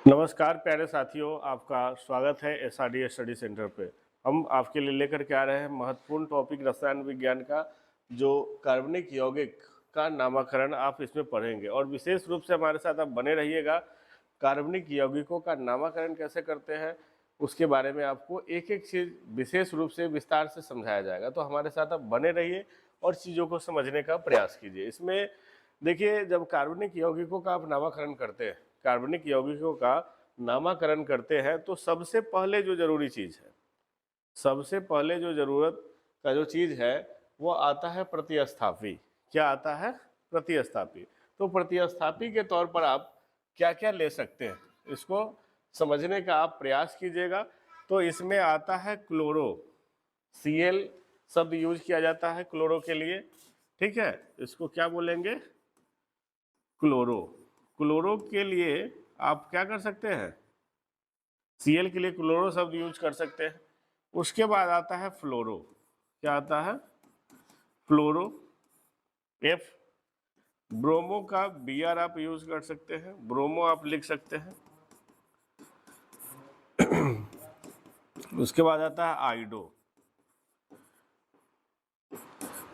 नमस्कार प्यारे साथियों, आपका स्वागत है एसआरडी स्टडी सेंटर पे। हम आपके लिए लेकर के आ रहे हैं महत्वपूर्ण टॉपिक रसायन विज्ञान का, जो कार्बनिक यौगिक का नामकरण आप इसमें पढ़ेंगे और विशेष रूप से हमारे साथ आप बने रहिएगा। कार्बनिक यौगिकों का नामकरण कैसे करते हैं उसके बारे में आपको एक एक चीज़ विशेष रूप से विस्तार से समझाया जाएगा, तो हमारे साथ आप बने रहिए और चीज़ों को समझने का प्रयास कीजिए। इसमें देखिए, जब कार्बनिक यौगिकों का आप नामकरण करते हैं, कार्बनिक यौगिकों का नामकरण करते हैं तो सबसे पहले जो जरूरी चीज़ है, सबसे पहले जो जरूरत का जो चीज़ है वो आता है प्रतिस्थापी। क्या आता है? प्रतिस्थापी। तो प्रतिस्थापी के तौर पर आप क्या क्या ले सकते हैं, इसको समझने का आप प्रयास कीजिएगा। तो इसमें आता है क्लोरो, Cl शब्द यूज किया जाता है क्लोरो के लिए। ठीक है, इसको क्या बोलेंगे? क्लोरो। क्लोरो के लिए आप क्या कर सकते हैं? Cl के लिए क्लोरो शब्द यूज कर सकते हैं। उसके बाद आता है फ्लोरो। क्या आता है? फ्लोरो। F। ब्रोमो का Br आप यूज कर सकते हैं, ब्रोमो आप लिख सकते हैं। उसके बाद आता है आइडो।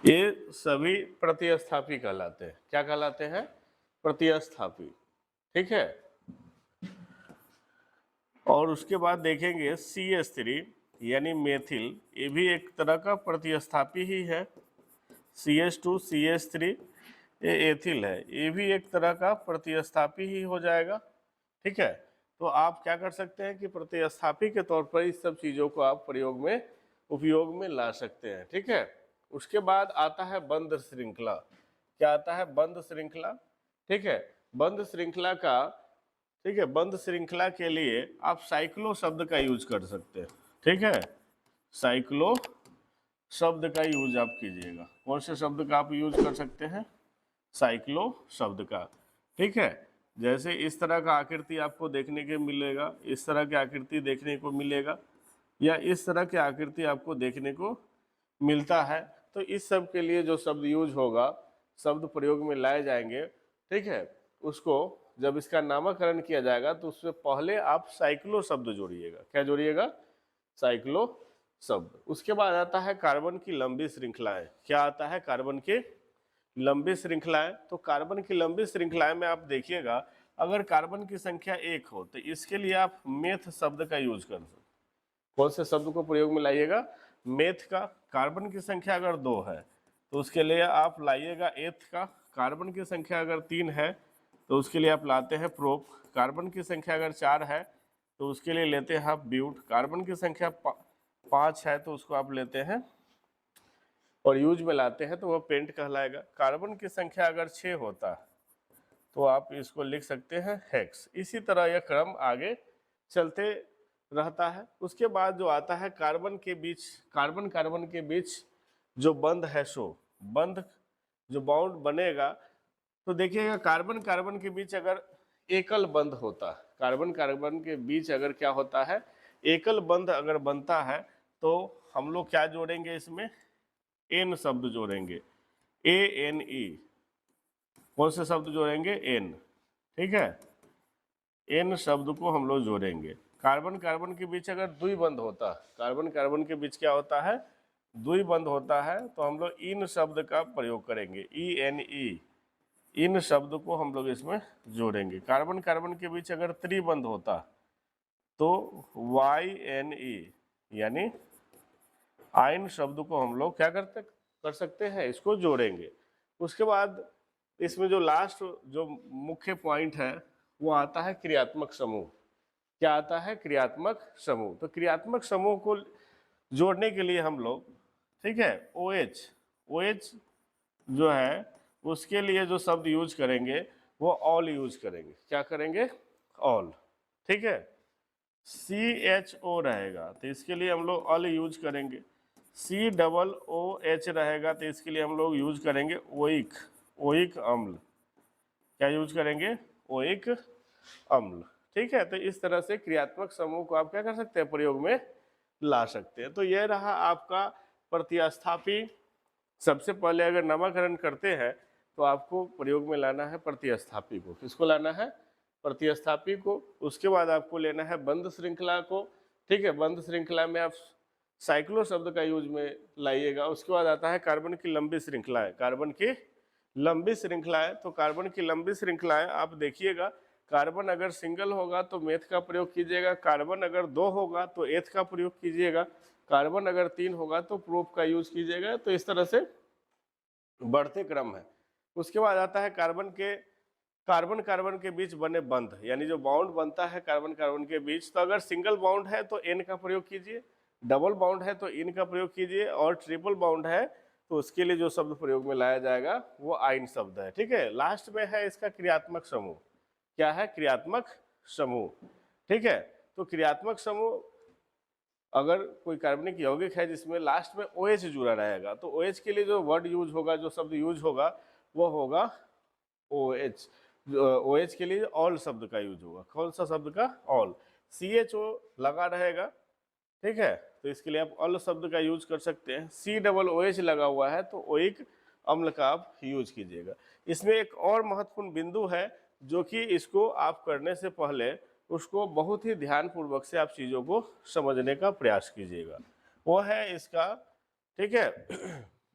ये सभी प्रतिस्थापी कहलाते हैं। क्या कहलाते हैं? प्रतिस्थापी। ठीक है। और उसके बाद देखेंगे CH3 यानी मेथिल, ये भी एक तरह का प्रतिस्थापी ही है। CH2 CH3 ये एथिल है, ये भी एक तरह का प्रतिस्थापी ही हो जाएगा। ठीक है, तो आप क्या कर सकते हैं कि प्रतिस्थापी के तौर पर इस सब चीज़ों को आप प्रयोग में उपयोग में ला सकते हैं। ठीक है। उसके बाद आता है बंध श्रृंखला। क्या आता है? बंध श्रृंखला। ठीक है, बंध श्रृंखला का, ठीक है, बंध श्रृंखला के लिए आप साइक्लो शब्द का यूज कर सकते हैं। ठीक है, साइक्लो शब्द का यूज आप कीजिएगा। कौन से शब्द का आप यूज कर सकते हैं? साइक्लो शब्द का। ठीक है, जैसे इस तरह का आकृति आपको देखने के मिलेगा, इस तरह की आकृति देखने को मिलेगा, या इस तरह की आकृति आपको देखने को मिलता है। तो इस सब के लिए जो शब्द यूज होगा, शब्द प्रयोग में लाए जाएंगे, ठीक है, उसको जब इसका नामकरण किया जाएगा तो उससे पहले आप साइक्लो शब्द जोड़िएगा। क्या जोड़िएगा? साइक्लो शब्द। उसके बाद आता है कार्बन की लंबी श्रृंखलाएं। क्या आता है? कार्बन की लंबी श्रृंखलाएं। तो कार्बन की लंबी श्रृंखलाएं में आप देखिएगा, अगर कार्बन की संख्या 1 हो तो इसके लिए आप मेथ शब्द का यूज कर सकते। कौन से शब्द को प्रयोग में लाइएगा? मेथ का। कार्बन की संख्या अगर 2 है तो उसके लिए आप लाइएगा एथ का। कार्बन की संख्या अगर 3 है तो उसके लिए आप लाते हैं प्रोप। कार्बन की संख्या अगर 4 है तो उसके लिए लेते हैं आप ब्यूट। कार्बन की संख्या 5 है तो उसको आप लेते हैं और यूज में लाते हैं तो वह पेंट कहलाएगा। कार्बन की संख्या अगर 6 होता है तो आप इसको लिख सकते हैं हेक्स। इसी तरह यह क्रम आगे चलते रहता है। उसके बाद जो आता है कार्बन के बीच, कार्बन कार्बन के बीच जो बंध है, सो बंध जो बाउंड बनेगा, तो देखिएगा कार्बन कार्बन के बीच अगर एकल बंध होता है, कार्बन कार्बन के बीच अगर क्या होता है, एकल बंध अगर बनता है, तो हम लोग क्या जोड़ेंगे इसमें? एन शब्द जोड़ेंगे। ANE। कौन से शब्द जोड़ेंगे? एन। ठीक है, एन शब्द को हम लोग जोड़ेंगे। कार्बन कार्बन के बीच अगर द्विबंध होता है, कार्बन कार्बन के बीच क्या होता है? द्विबंध होता है, तो हम लोग इन शब्द का प्रयोग करेंगे। ENE, इन शब्द को हम लोग इसमें जोड़ेंगे। कार्बन कार्बन के बीच अगर त्रिबंध होता तो YNE, यानी आयन शब्द को हम लोग क्या कर सकते हैं? इसको जोड़ेंगे। उसके बाद इसमें जो लास्ट जो मुख्य पॉइंट है वो आता है क्रियात्मक समूह। क्या आता है? क्रियात्मक समूह। तो क्रियात्मक समूह को जोड़ने के लिए हम लोग, ठीक है, OH जो है उसके लिए जो शब्द यूज करेंगे वो ऑल यूज करेंगे। क्या करेंगे? ऑल। ठीक है, CHO रहेगा तो इसके लिए हम लोग ऑल यूज करेंगे। COOH रहेगा तो इसके लिए हम लोग यूज करेंगे ओइक, ओइक अम्ल। क्या यूज करेंगे? ओइक अम्ल। ठीक है, तो इस तरह से क्रियात्मक समूह को आप क्या कर सकते हैं? प्रयोग में ला सकते हैं। तो यह रहा आपका प्रतिस्थापी। सबसे पहले अगर नामकरण करते हैं तो आपको प्रयोग में लाना है प्रतिस्थापी को। किसको लाना है? प्रतिस्थापी को। उसके बाद आपको लेना है बंद श्रृंखला को, ठीक है, बंद श्रृंखला में आप साइक्लो शब्द का यूज में लाइएगा। उसके बाद आता है कार्बन की लंबी श्रृंखलाएं, कार्बन की लंबी श्रृंखलाएं। तो कार्बन की लंबी श्रृंखलाएं आप देखिएगा, कार्बन अगर सिंगल होगा तो मेथ का प्रयोग कीजिएगा, कार्बन अगर 2 होगा तो एथ का प्रयोग कीजिएगा, कार्बन अगर 3 होगा तो प्रोप का यूज कीजिएगा। तो इस तरह से बढ़ते क्रम है। उसके बाद आता है कार्बन कार्बन के बीच बने बंध, यानी जो बाउंड बनता है कार्बन कार्बन के बीच। तो अगर सिंगल बाउंड है तो एन का प्रयोग कीजिए, डबल बाउंड है तो इन का प्रयोग कीजिए, और ट्रिपल बाउंड है तो उसके लिए जो शब्द प्रयोग में लाया जाएगा वो आइन शब्द है, ठीक है। लास्ट में है इसका क्रियात्मक समूह। क्या है? क्रियात्मक समूह, ठीक है। तो क्रियात्मक समूह, अगर कोई कार्बनिक यौगिक है जिसमें लास्ट में OH जुड़ा रहेगा तो OH के लिए जो वर्ड यूज होगा, जो शब्द यूज होगा वो होगा OH। OH के लिए ऑल शब्द का यूज होगा। कौन सा शब्द का? ऑल। CHO लगा रहेगा, ठीक है, तो इसके लिए आप ऑल शब्द का यूज कर सकते हैं। COOH लगा हुआ है तो ओइक अम्ल का आप यूज कीजिएगा। इसमें एक और महत्वपूर्ण बिंदु है जो कि इसको आप करने से पहले उसको बहुत ही ध्यानपूर्वक से आप चीज़ों को समझने का प्रयास कीजिएगा। वो है इसका, ठीक है,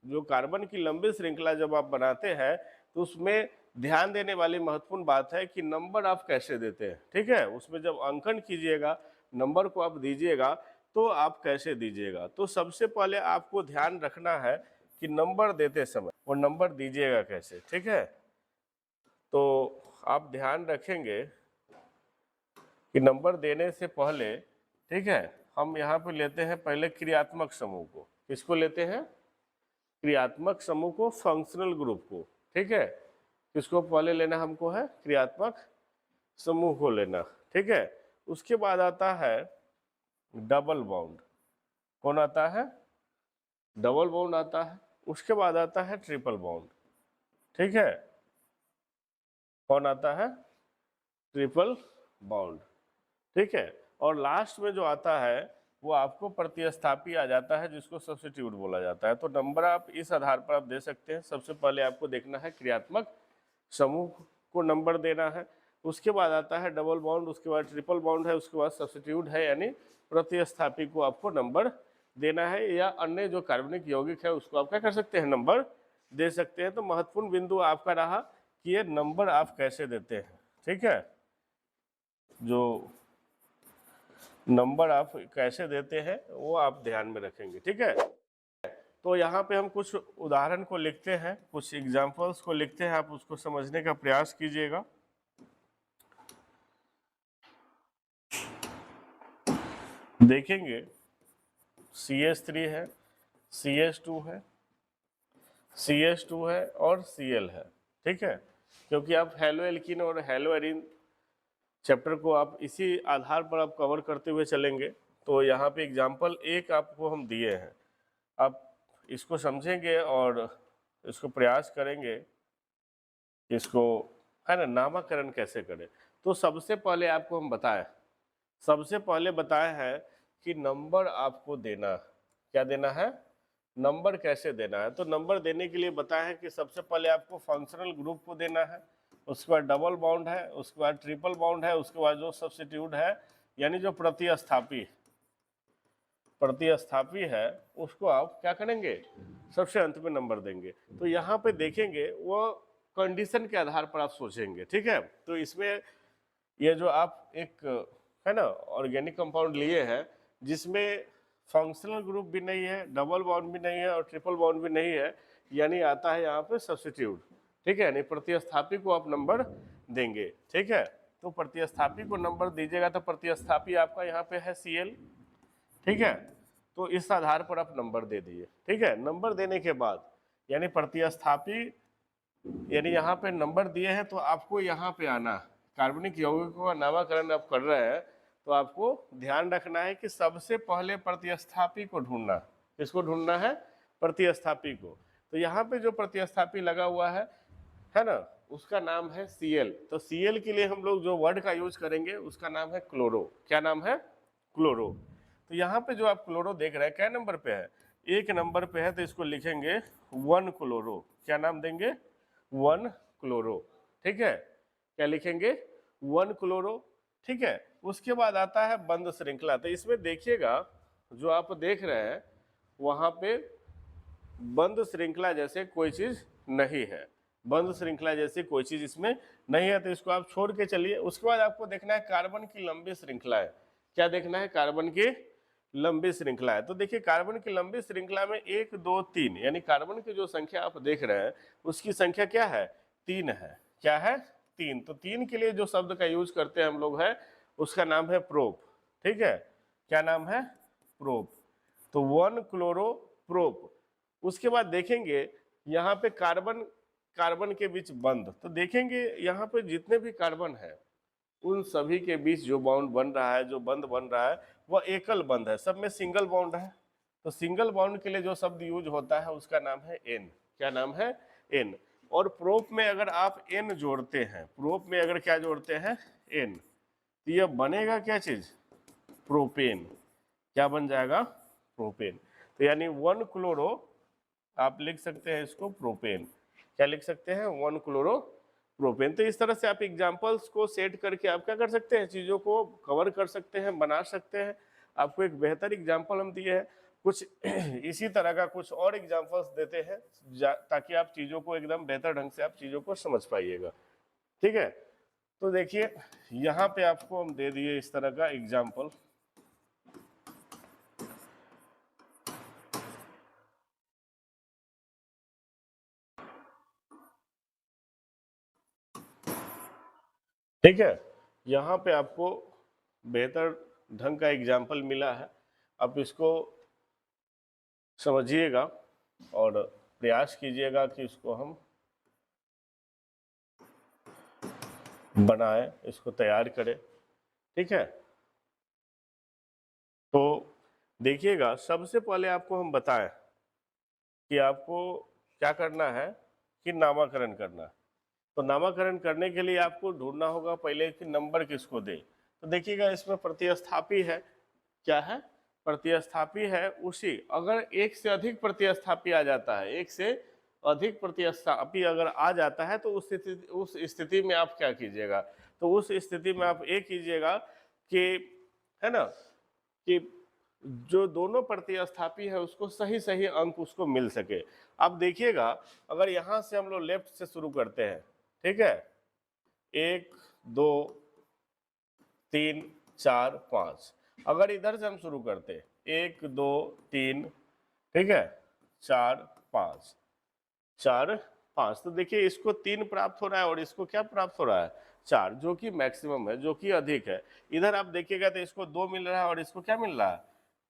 जो कार्बन की लंबी श्रृंखला जब आप बनाते हैं तो उसमें ध्यान देने वाली महत्वपूर्ण बात है कि नंबर आप कैसे देते हैं, ठीक है। उसमें जब अंकन कीजिएगा, नंबर को आप दीजिएगा तो आप कैसे दीजिएगा। तो सबसे पहले आपको ध्यान रखना है कि नंबर देते समय वो नंबर दीजिएगा कैसे, ठीक है। तो आप ध्यान रखेंगे कि नंबर देने से पहले, ठीक है, हम यहाँ पे लेते हैं पहले क्रियात्मक समूह को। किसको लेते हैं? क्रियात्मक समूह को, फंक्शनल ग्रुप को, ठीक है। किसको पहले लेना हमको है? क्रियात्मक समूह को लेना, ठीक है। उसके बाद आता है डबल बाउंड। कौन आता है? डबल बाउंड आता है। उसके बाद आता है ट्रिपल बाउंड, ठीक है। कौन आता है? ट्रिपल बाउंड, ठीक है। और लास्ट में जो आता है वो आपको प्रतिस्थापी आ जाता है जिसको सब्स्टिट्यूट बोला जाता है। तो नंबर आप इस आधार पर आप दे सकते हैं। सबसे पहले आपको देखना है क्रियात्मक समूह को नंबर देना है, उसके बाद आता है डबल बाउंड, उसके बाद ट्रिपल बाउंड है, उसके बाद सब्स्टिट्यूट है यानी प्रतिस्थापी को आपको नंबर देना है, या अन्य जो कार्बनिक यौगिक है उसको आप क्या कर सकते हैं? नंबर दे सकते हैं। तो महत्वपूर्ण बिंदु आपका रहा कि ये नंबर आप कैसे देते हैं, ठीक है। जो नंबर आप कैसे देते हैं वो आप ध्यान में रखेंगे, ठीक है। तो यहाँ पे हम कुछ उदाहरण को लिखते हैं, कुछ एग्जाम्पल्स को लिखते हैं, आप उसको समझने का प्रयास कीजिएगा। देखेंगे CH3 है, CH2 है, CH2 है और Cl है, ठीक है। क्योंकि आप हेलो एल्कीन और हेलो एरीन चैप्टर को आप इसी आधार पर आप कवर करते हुए चलेंगे। तो यहाँ पे एग्जाम्पल एक आपको हम दिए हैं, आप इसको समझेंगे और इसको प्रयास करेंगे, इसको, है ना, नामकरण कैसे करें। तो सबसे पहले आपको हम सबसे पहले बताया है कि नंबर आपको देना, क्या देना है? नंबर कैसे देना है। तो नंबर देने के लिए बताया है कि सबसे पहले आपको फंक्शनल ग्रुप को देना है, उसके बाद डबल बाउंड है, उसके बाद ट्रिपल बाउंड है, उसके बाद जो सब्स्टिट्यूट है यानी जो प्रतिस्थापी है उसको आप क्या करेंगे? सबसे अंत में नंबर देंगे। तो यहाँ पे देखेंगे वो कंडीशन के आधार पर आप सोचेंगे, ठीक है। तो इसमें ये जो आप एक, है ना, ऑर्गेनिक कंपाउंड लिए हैं जिसमें फंक्शनल ग्रुप भी नहीं है, डबल बाउंड भी नहीं है और ट्रिपल बाउंड भी नहीं है, यानी आता है यहाँ पे सब्स्टिट्यूट, ठीक है, यानी प्रतिस्थापी को आप नंबर देंगे, ठीक है। तो प्रतिस्थापी को नंबर दीजिएगा तो प्रतिस्थापी आपका यहाँ पे है Cl, ठीक है। तो इस आधार पर आप नंबर दे दिए, ठीक है। नंबर देने के बाद यानी प्रतिस्थापी, यानी यहाँ पे नंबर दिए हैं तो आपको यहाँ पे आना, कार्बनिक यौगिकों का नामकरण आप कर रहे हैं तो आपको ध्यान रखना है कि सबसे पहले प्रतिस्थापी को ढूंढना। किसको ढूंढना है? प्रतिस्थापी को। तो यहाँ पे जो प्रतिस्थापी लगा हुआ है ना, उसका नाम है Cl। तो Cl के लिए हम लोग जो वर्ड का यूज करेंगे उसका नाम है क्लोरो। क्या नाम है? क्लोरो। तो यहाँ पे जो आप क्लोरो देख रहे हैं क्या नंबर पे है? 1 नंबर पे है, तो इसको लिखेंगे 1 क्लोरो। क्या नाम देंगे? 1 क्लोरो, ठीक है। क्या लिखेंगे? 1 क्लोरो, ठीक है। उसके बाद आता है बंद श्रृंखला। तो इसमें देखिएगा जो आप देख रहे हैं वहां पे बंद श्रृंखला जैसे कोई चीज नहीं है, बंद श्रृंखला जैसी कोई चीज इसमें नहीं है, तो इसको आप छोड़ के चलिए। उसके बाद आपको देखना है कार्बन की लंबी श्रृंखला है। क्या देखना है? कार्बन की लंबी श्रृंखला है। तो देखिए कार्बन की लंबी श्रृंखला में 1 2 3 यानी कार्बन की जो संख्या आप देख रहे हैं उसकी संख्या क्या है? 3 है। क्या है? 3। तो 3 के लिए जो शब्द का यूज करते हैं हम लोग है उसका नाम है प्रोप, ठीक है। क्या नाम है? प्रोप। तो 1 क्लोरो प्रोप। उसके बाद देखेंगे यहाँ पे कार्बन कार्बन के बीच बंद, तो देखेंगे यहाँ पे जितने भी कार्बन है उन सभी के बीच जो बॉन्ड बन रहा है, जो बंध बन रहा है वह एकल बंध है, सब में सिंगल बॉन्ड है। तो सिंगल बॉन्ड के लिए जो शब्द यूज होता है उसका नाम है एन। क्या नाम है? एन। और प्रोप में अगर आप एन जोड़ते हैं, प्रोप में अगर क्या जोड़ते हैं? एन, तो यह बनेगा क्या चीज? प्रोपेन। क्या बन जाएगा? प्रोपेन। तो यानी 1 क्लोरो आप लिख सकते हैं इसको प्रोपेन। क्या लिख सकते हैं? 1 क्लोरो प्रोपेन। तो इस तरह से आप एग्जांपल्स को सेट करके आप क्या कर सकते हैं? चीज़ों को कवर कर सकते हैं, बना सकते हैं। आपको एक बेहतर एग्जांपल हम दिए हैं, कुछ इसी तरह का कुछ और एग्जांपल्स देते हैं ताकि आप चीज़ों को एकदम बेहतर ढंग से आप चीज़ों को समझ पाइएगा, ठीक है। तो देखिए यहाँ पे आपको हम दे दिए इस तरह का एग्जाम्पल। ठीक है, यहाँ पे आपको बेहतर ढंग का एग्जाम्पल मिला है। आप इसको समझिएगा और प्रयास कीजिएगा कि इसको हम बनाएं, इसको तैयार करें, ठीक है। तो देखिएगा सबसे पहले आपको हम बताएं कि आपको क्या करना है कि नामकरण करना है। तो नामकरण करने के लिए आपको ढूंढना होगा पहले कि नंबर किसको दे। तो देखिएगा इसमें प्रतिस्थापी है। क्या है? प्रतिस्थापी है। उसी अगर एक से अधिक प्रतिस्थापी आ जाता है, एक से अधिक प्रतिस्थापी अगर आ जाता है तो उस स्थिति में आप क्या कीजिएगा? तो उस स्थिति में आप ये कीजिएगा कि, है ना, कि जो दोनों प्रतिस्थापी है उसको सही सही अंक उसको मिल सके। अब देखिएगा अगर यहां से हम लोग लेफ्ट से शुरू करते हैं, ठीक है, 1 2 3 4 5, अगर इधर से हम शुरू करते 1 2 3, ठीक है, 4 5 4 5, तो देखिए इसको 3 प्राप्त हो रहा है और इसको क्या प्राप्त हो रहा है? 4, जो कि मैक्सिमम है, जो कि अधिक है। इधर आप देखिएगा तो इसको 2 मिल रहा है और इसको क्या मिल रहा है?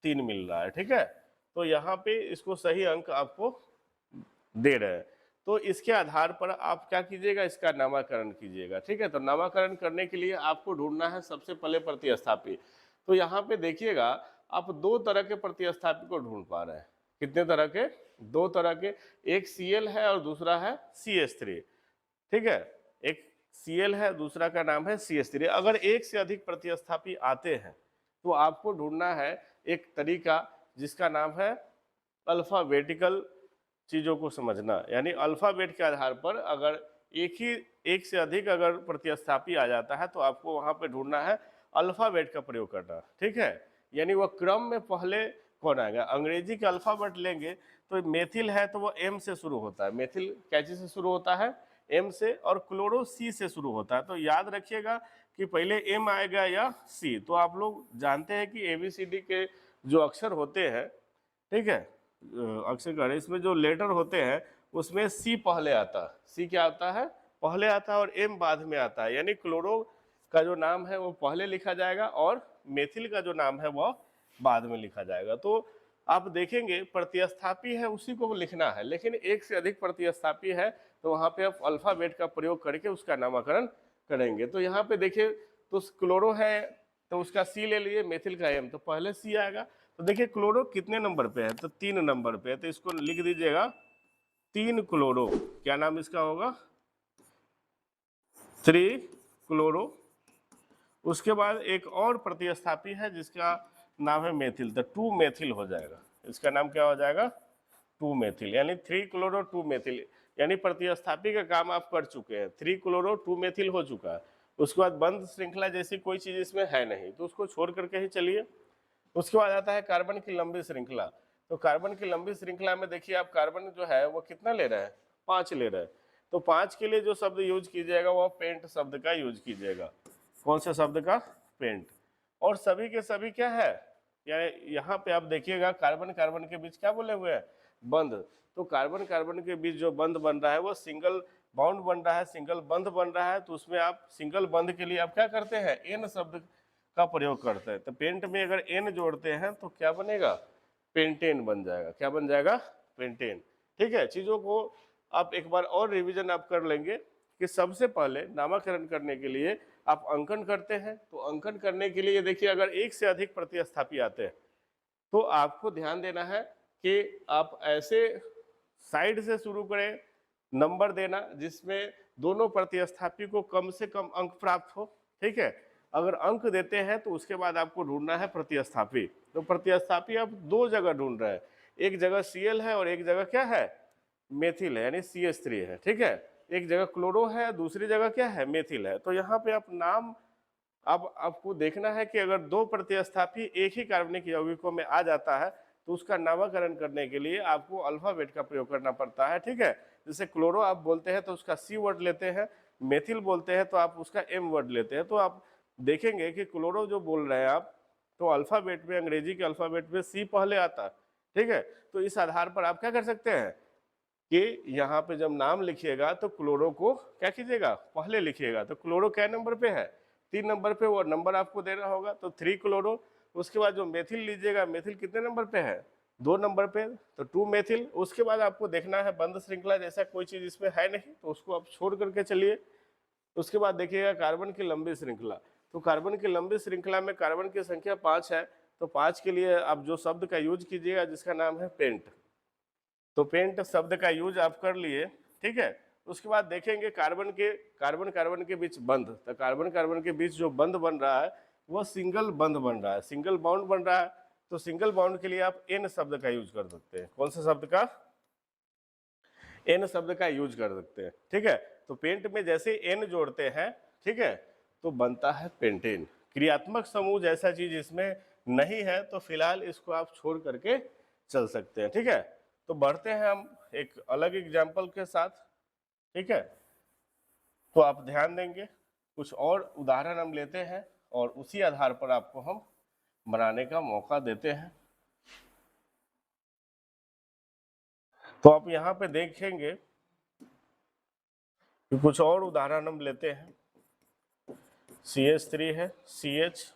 3 मिल रहा है, ठीक है। तो यहाँ पे इसको सही अंक आपको दे रहे हैं। तो इसके आधार पर आप क्या कीजिएगा? इसका नामकरण कीजिएगा, ठीक है। तो नामकरण करने के लिए आपको ढूंढना है सबसे पहले प्रतिस्थापी। तो यहाँ पे देखिएगा आप 2 तरह के प्रतिस्थापी को ढूंढ पा रहे हैं। कितने तरह के? 2 तरह के। एक Cl है और दूसरा है CH3, ठीक है। एक Cl है, दूसरा का नाम है CH3। अगर एक से अधिक प्रतिस्थापी आते हैं तो आपको ढूंढना है एक तरीका जिसका नाम है अल्फाबेटिकल चीजों को समझना। यानी अल्फाबेट के आधार पर अगर एक से अधिक अगर प्रतिस्थापी आ जाता है तो आपको वहां पे ढूंढना है अल्फाबेट का प्रयोग करना, ठीक है। यानी वह क्रम में पहले कौन आएगा? अंग्रेजी का अल्फाबेट लेंगे तो मेथिल है तो वो M से शुरू होता है। मेथिल कैसे से शुरू होता है? M से। और क्लोरो C से शुरू होता है। तो याद रखिएगा कि पहले M आएगा या C। तो आप लोग जानते हैं कि ABCD के जो अक्षर होते हैं, ठीक है, अक्षर गण इसमें जो लेटर होते हैं उसमें सी पहले आता है। सी क्या आता है? पहले आता है और एम बाद में आता है। यानी क्लोरो का जो नाम है वो पहले लिखा जाएगा और मेथिल का जो नाम है वो बाद में लिखा जाएगा। तो आप देखेंगे प्रतिस्थापी है उसी को लिखना है, लेकिन एक से अधिक प्रतिस्थापी है तो वहां पे आप अल्फाबेट का प्रयोग करके उसका नामकरण करेंगे। तो यहाँ पे देखिए तो क्लोरो है तो उसका सी ले लिए, मेथिल का एम, तो पहले सी आएगा। तो देखिए क्लोरो कितने नंबर पे है? तो 3 नंबर पे है। तो इसको लिख दीजिएगा 3 क्लोरो। क्या नाम इसका होगा? 3 क्लोरो। उसके बाद एक और प्रतिस्थापी है जिसका नाम है मेथिल, तो 2 मेथिल हो जाएगा। इसका नाम क्या हो जाएगा? 2 मेथिल। यानी 3 क्लोरो 2 मेथिल। यानी प्रतिस्थापी का काम आप कर चुके हैं। 3 क्लोरो 2 मेथिल हो चुका है। उसके बाद बंध श्रृंखला जैसी कोई चीज इसमें है नहीं, तो उसको छोड़ करके ही चलिए। उसके बाद आता है कार्बन की लंबी श्रृंखला। तो कार्बन की लंबी श्रृंखला में देखिए आप कार्बन जो है वो कितना ले रहा है, 5 ले रहा है। तो 5 के लिए जो शब्द यूज कीजिएगा वो पेंट शब्द का यूज कीजिएगा। कौन से शब्द का? पेंट। और सभी के सभी क्या है, यानी यहाँ पे आप देखिएगा कार्बन कार्बन के बीच क्या बोले हुए हैं, बंध। तो कार्बन कार्बन के बीच जो बंध बन रहा है वो सिंगल बाउंड बन रहा है, सिंगल बंध बन रहा है। तो उसमें आप सिंगल बंध के लिए आप क्या करते हैं, एन शब्द का प्रयोग करते हैं। तो पेंट में अगर एन जोड़ते हैं तो क्या बनेगा, पेंटेन बन जाएगा। क्या बन जाएगा? पेंटेन। ठीक है, चीजों को आप एक बार और रिवीजन आप कर लेंगे कि सबसे पहले नामकरण करने के लिए आप अंकन करते हैं। तो अंकन करने के लिए देखिए अगर एक से अधिक प्रतिस्थापी आते हैं तो आपको ध्यान देना है कि आप ऐसे साइड से शुरू करें नंबर देना जिसमें दोनों प्रतिस्थापी को कम से कम अंक प्राप्त हो। ठीक है, अगर अंक देते हैं तो उसके बाद आपको ढूंढना है प्रतिस्थापी। तो प्रतिस्थापी आप दो जगह ढूंढ रहे हैं, एक जगह Cl है और एक जगह क्या है, मेथिल है, यानी CH3 है। ठीक है, एक जगह क्लोरो है, दूसरी जगह क्या है, मेथिल है। तो यहाँ पे आप नाम, अब आपको देखना है कि अगर दो प्रतिस्थापी एक ही कार्बनिक यौगिकों में आ जाता है तो उसका नामकरण करने के लिए आपको अल्फाबेट का प्रयोग करना पड़ता है। ठीक है, जैसे क्लोरो आप बोलते हैं तो उसका C वर्ड लेते हैं, मेथिल बोलते हैं तो आप उसका M वर्ड लेते हैं। तो आप देखेंगे कि क्लोरो जो बोल रहे हैं आप, तो अल्फाबेट में, अंग्रेजी के अल्फाबेट में C पहले आता है। ठीक है, तो इस आधार पर आप क्या कर सकते हैं कि यहाँ पे जब नाम लिखिएगा तो क्लोरो को क्या कीजिएगा, पहले लिखिएगा। तो क्लोरो क्या नंबर पे है, 3 नंबर पे, वो नंबर आपको देना होगा, तो 3 क्लोरो। उसके बाद जो मेथिल लीजिएगा, मेथिल कितने नंबर पे है, 2 नंबर पे, तो 2 मेथिल। उसके बाद आपको देखना है बंध श्रृंखला जैसा कोई चीज इसमें है नहीं, तो उसको आप छोड़ करके चलिए। उसके बाद देखिएगा कार्बन की लंबी श्रृंखला। तो कार्बन की लंबी श्रृंखला में कार्बन की संख्या 5 है, तो 5 के लिए आप जो शब्द का यूज कीजिएगा जिसका नाम है पेंट। तो पेंट शब्द का यूज आप कर लिए। ठीक है, उसके बाद देखेंगे कार्बन कार्बन के बीच बंध। तो कार्बन कार्बन के बीच जो बंध बन रहा है वह सिंगल बंध बन रहा है, सिंगल बाउंड बन रहा है। तो सिंगल बाउंड के लिए आप एन शब्द का यूज कर सकते हैं। कौन से शब्द का? एन शब्द का यूज कर सकते हैं। ठीक है, तो पेंट में जैसे एन जोड़ते हैं, ठीक है, तो बनता है पेंटेन। क्रियात्मक समूह जैसा चीज इसमें नहीं है, तो फिलहाल इसको आप छोड़ करके चल सकते हैं। ठीक है, तो बढ़ते हैं हम एक अलग एग्जाम्पल के साथ। ठीक है, तो आप ध्यान देंगे, कुछ और उदाहरण हम लेते हैं और उसी आधार पर आपको हम बनाने का मौका देते हैं। तो आप यहाँ पे देखेंगे कि कुछ और उदाहरण हम लेते हैं। CH3 है, CH,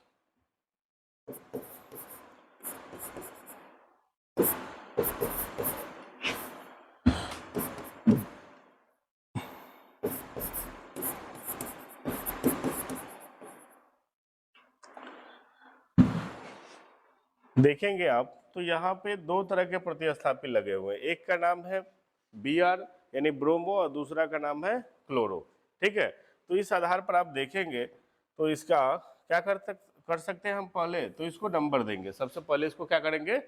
देखेंगे आप तो यहाँ पे दो तरह के प्रतिस्थापी लगे हुए हैं। एक का नाम है Br यानी ब्रोमो और दूसरा का नाम है क्लोरो। ठीक है, तो इस आधार पर आप देखेंगे तो इसका क्या कर सकते हैं हम, पहले तो इसको नंबर देंगे। सबसे पहले इसको क्या करेंगे,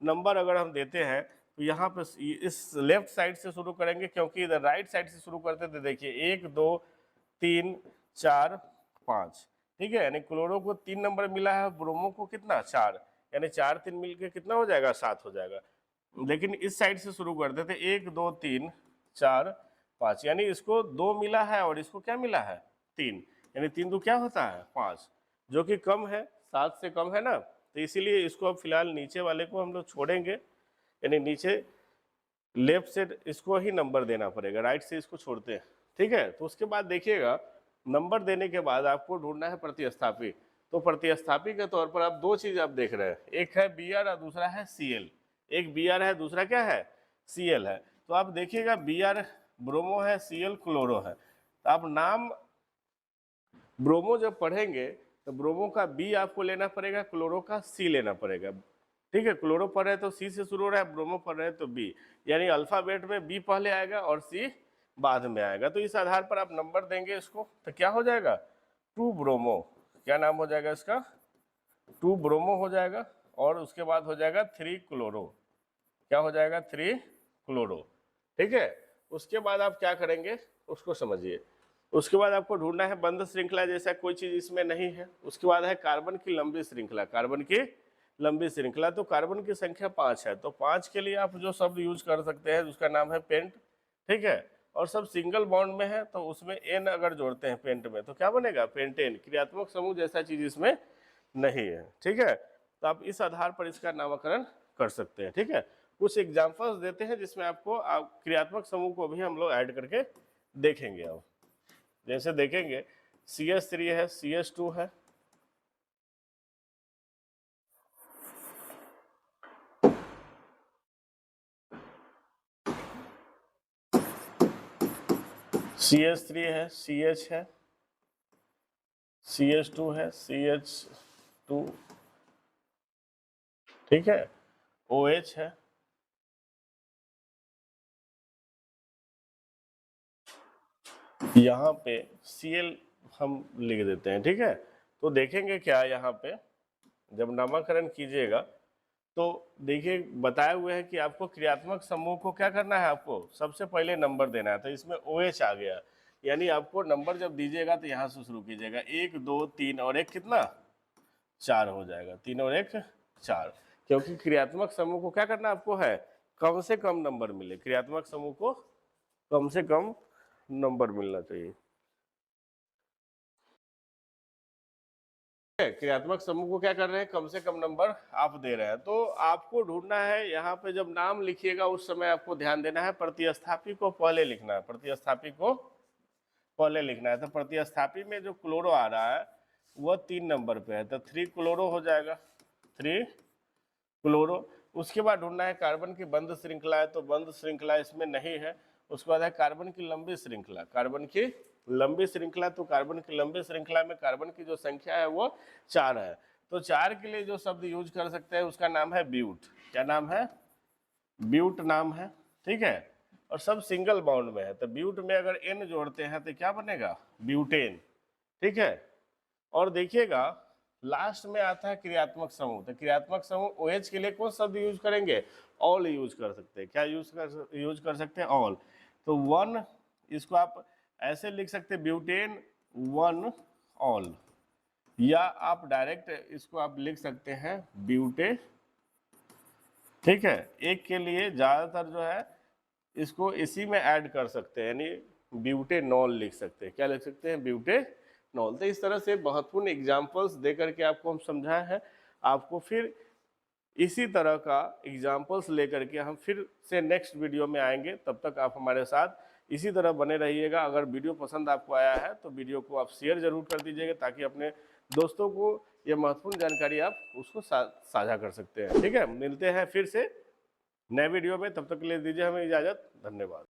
नंबर अगर हम देते हैं तो यहाँ पे इस लेफ्ट साइड से शुरू करेंगे, क्योंकि इधर राइट साइड से शुरू करते थे। देखिए 1 2 3 4 5। ठीक है, यानी क्लोरो को 3 नंबर मिला है, ब्रोमो को कितना, 4, यानी 4 3 मिलके कितना हो जाएगा, 7 हो जाएगा। लेकिन इस साइड से शुरू करते थे 1 2 3 4 5, यानी इसको 2 मिला है और इसको क्या मिला है, 3, यानी 3 2 क्या होता है, 5, जो कि कम है, 7 से कम है ना। तो इसीलिए इसको अब फिलहाल नीचे वाले को हम लोग छोड़ेंगे, यानी नीचे लेफ्ट से इसको ही नंबर देना पड़ेगा, राइट से इसको छोड़ते हैं। ठीक है, तो उसके बाद देखिएगा नंबर देने के बाद आपको ढूंढना है प्रतिस्थापी। तो प्रतिस्थापी के तौर पर आप दो चीज आप देख रहे हैं, एक है Br और दूसरा है Cl। एक Br है, दूसरा क्या है, Cl है। तो आप देखिएगा Br ब्रोमो है, Cl क्लोरो है। तो आप नाम ब्रोमो जब पढ़ेंगे तो ब्रोमो का B आपको लेना पड़ेगा, क्लोरो का C लेना पड़ेगा। ठीक है, क्लोरो पढ़ रहे तो C से शुरू हो रहा है, ब्रोमो पढ़ रहे तो B, यानी अल्फाबेट में B पहले आएगा और C बाद में आएगा। तो इस आधार पर आप नंबर देंगे इसको, तो क्या हो जाएगा, 2 ब्रोमो। क्या नाम हो जाएगा इसका, 2 ब्रोमो हो जाएगा। और उसके बाद हो जाएगा 3 क्लोरो। क्या हो जाएगा, 3 क्लोरो। ठीक है, उसके बाद आप क्या करेंगे उसको समझिए। उसके बाद आपको ढूंढना है बंध श्रृंखला जैसा कोई चीज इसमें नहीं है। उसके बाद है कार्बन की लंबी श्रृंखला, कार्बन की लंबी श्रृंखला, तो कार्बन की संख्या 5 है, तो 5 के लिए आप जो शब्द यूज कर सकते हैं उसका नाम है पेंट, ठीक है। और सब सिंगल बॉन्ड में है तो उसमें एन अगर जोड़ते हैं पेंट में तो क्या बनेगा, पेंटेन। क्रियात्मक समूह जैसा चीज इसमें नहीं है, ठीक है। तो आप इस आधार पर इसका नामकरण कर सकते हैं, ठीक है। कुछ एग्जाम्पल्स देते हैं जिसमें आपको क्रियात्मक समूह को भी हम लोग ऐड करके देखेंगे। अब जैसे देखेंगे CH3 है, CH2 है, CH3 है, CH है, CH2 है, CH2, ठीक है, OH है, यहाँ पे Cl हम लिख देते हैं, ठीक है। तो देखेंगे क्या यहाँ पे जब नामकरण कीजिएगा तो देखिए बताए हुए है कि आपको क्रियात्मक समूह को क्या करना है, आपको सबसे पहले नंबर देना है। तो इसमें OH आ गया, यानी आपको नंबर जब दीजिएगा तो यहाँ से शुरू कीजिएगा, 1 2 3 और 1 कितना, 4 हो जाएगा, 3 और 1 4, क्योंकि क्रियात्मक समूह को क्या करना आपको है, कम से कम नंबर मिले, क्रियात्मक समूह को कम से कम नंबर मिलना चाहिए। क्रियात्मक समूह को क्या कर रहे हैं, कम से कम नंबर आप दे रहे हैं। तो आपको ढूंढना है, यहाँ पे जब नाम लिखिएगा उस समय आपको ध्यान देना है प्रतिस्थापी को पहले लिखना है, प्रतिस्थापी को पहले लिखना है। तो प्रतिस्थापी में जो क्लोरो आ रहा है वह 3 नंबर पे है, तो 3 क्लोरो हो जाएगा, 3 क्लोरो। उसके बाद ढूंढना है कार्बन की बंध श्रृंखला है, तो बंध श्रृंखला इसमें नहीं है। उसके बाद है कार्बन की लंबी श्रृंखला, कार्बन की लंबी श्रृंखला, तो कार्बन की लंबी श्रृंखला में कार्बन की जो संख्या है वो 4 है। तो 4 के लिए जो शब्द यूज कर सकते हैं उसका नाम है ब्यूट, क्या नाम है, ब्यूट नाम है, ठीक है। और सब सिंगल बॉन्ड में है, तो ब्यूट में अगर एन जोड़ते हैं तो क्या बनेगा, ब्यूटेन, ठीक है। और देखिएगा लास्ट में आता है क्रियात्मक समूह, तो क्रियात्मक समूह OH के लिए कौन शब्द यूज करेंगे, ऑल यूज कर सकते हैं, क्या यूज कर सकते हैं, ऑल। तो 1 इसको आप ऐसे लिख सकते हैं, ब्यूटेन 1 ऑल, या आप डायरेक्ट इसको आप लिख सकते हैं ब्यूटे, ठीक है। एक के लिए ज्यादातर जो है इसको इसी में ऐड कर सकते हैं, यानी ब्यूटेनॉल लिख सकते हैं, क्या लिख सकते हैं, ब्यूटेनॉल। तो इस तरह से महत्वपूर्ण एग्जाम्पल्स दे करके आपको हम समझाए हैं। आपको फिर इसी तरह का एग्जाम्पल्स लेकर के हम फिर से नेक्स्ट वीडियो में आएंगे, तब तक आप हमारे साथ इसी तरह बने रहिएगा। अगर वीडियो पसंद आपको आया है तो वीडियो को आप शेयर जरूर कर दीजिएगा, ताकि अपने दोस्तों को ये महत्वपूर्ण जानकारी आप उसको साझा कर सकते हैं, ठीक है। मिलते हैं फिर से नए वीडियो में, तब तक के लिए दीजिए हमें इजाजत, धन्यवाद।